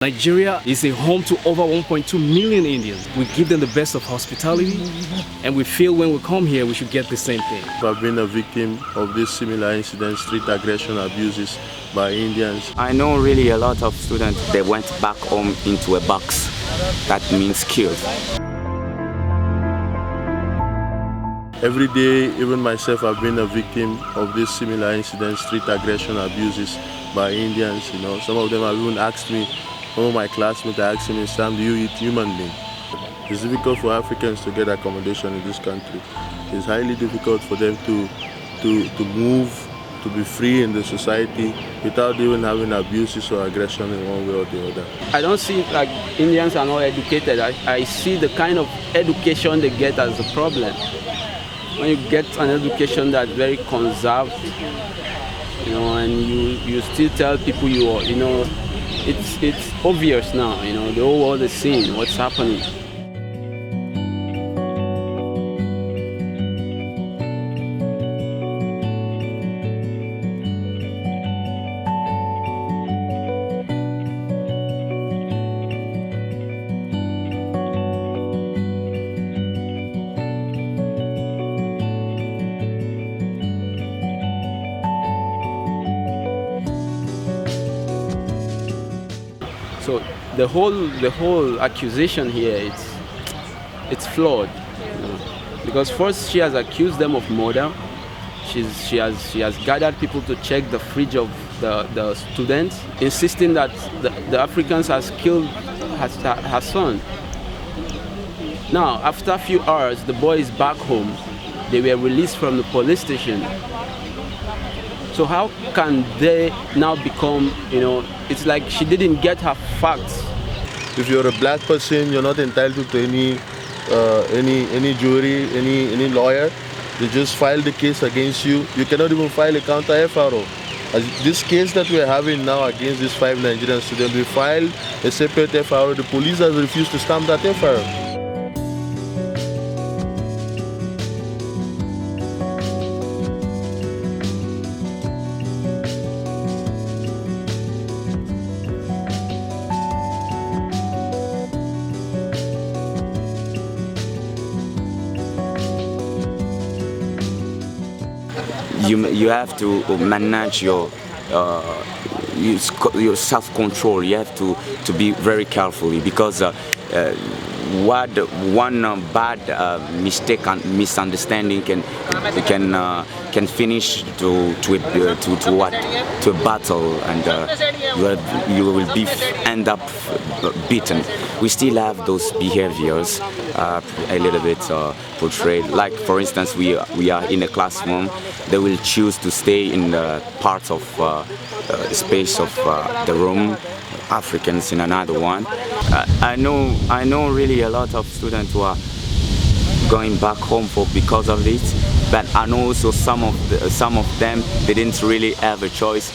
Nigeria is a home to over 1.2 million Indians. We give them the best of hospitality, and we feel when we come here we should get the same thing. I've been a victim of these similar incidents, street aggression abuses by Indians. I know really a lot of students, they went back home into a box. That means killed. Every day, even myself, I've been a victim of these similar incidents, street aggression abuses by Indians. Some of them have even asked me, some of my classmates are asking me, Sam, do you eat human being? It's difficult for Africans to get accommodation in this country. It's highly difficult for them to move, to be free in the society without even having abuses or aggression in one way or the other. I don't see like Indians are not educated. I see the kind of education they get as a problem. When you get an education that's very conserved, and you still tell people it's obvious now, the whole world is seeing what's happening. So the whole accusation here, it's flawed, because first she has accused them of murder. She has gathered people to check the fridge of the students, insisting that the Africans has killed her son. Now, after a few hours, the boy is back home. They were released from the police station. So how can they now become, it's like she didn't get her facts. If you're a black person, you're not entitled to any jury, any lawyer. They just file the case against you. You cannot even file a counter FRO. As this case that we're having now against these 5 Nigerian students, we filed a separate FRO. The police has refused to stamp that FRO. You have to manage your self-control. You have to be very carefully, because one bad mistake and misunderstanding can finish to a battle, and you will end up beaten. We still have those behaviors a little bit portrayed. Like, for instance, we are in a classroom. They will choose to stay in the parts of space of the room, Africans in another one. I know really a lot of students who are going back home because of it, but I know also some of them, they didn't really have a choice.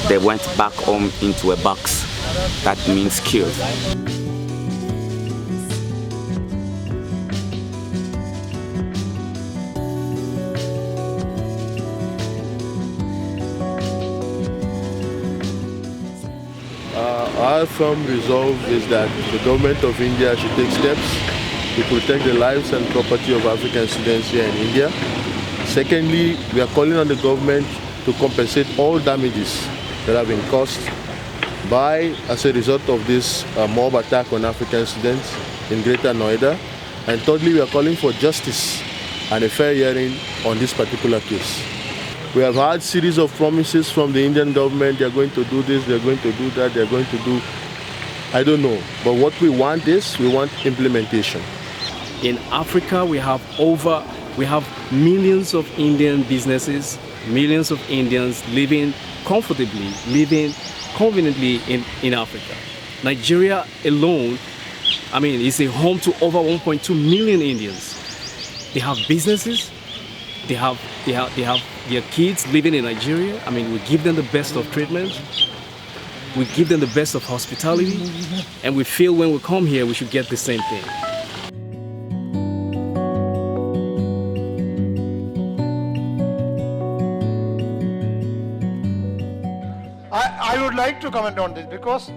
They went back home into a box. That means killed. Our firm resolve is that the government of India should take steps to protect the lives and property of African students here in India. Secondly, we are calling on the government to compensate all damages that have been caused as a result of this mob attack on African students in Greater Noida. And thirdly, we are calling for justice and a fair hearing on this particular case. We have had a series of promises from the Indian government. They are going to do this, they are going to do that, they are going to do, I don't know. But what we want implementation. In Africa, we have millions of Indian businesses, millions of Indians living comfortably, living conveniently in Africa. Nigeria alone, is a home to over 1.2 million Indians. They have businesses, they have their kids living in Nigeria. We give them the best of treatment, we give them the best of hospitality, and we feel when we come here we should get the same thing. I would like to comment on this, because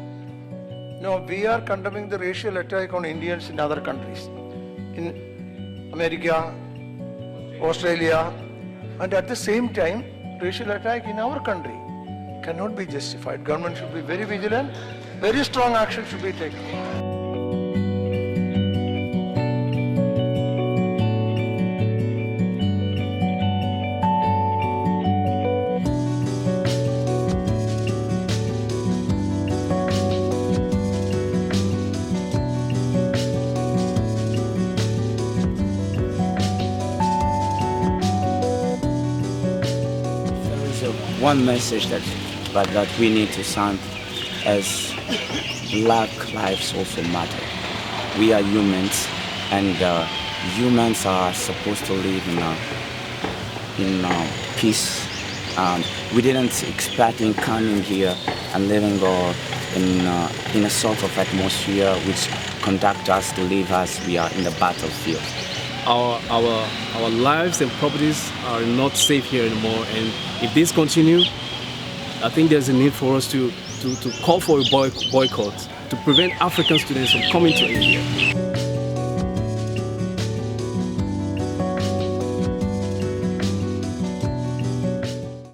No, we are condemning the racial attack on Indians in other countries. In America, Australia, and at the same time, racial attack in our country cannot be justified. Government should be very vigilant, very strong action should be taken. One message that we need to send as Black lives also matter. We are humans, and humans are supposed to live in peace. And we didn't expect in coming here and living in a sort of atmosphere which conduct us to live as we are in the battlefield. Our lives and properties are not safe here anymore, and if this continue, I think there's a need for us to call for a boycott to prevent African students from coming to India.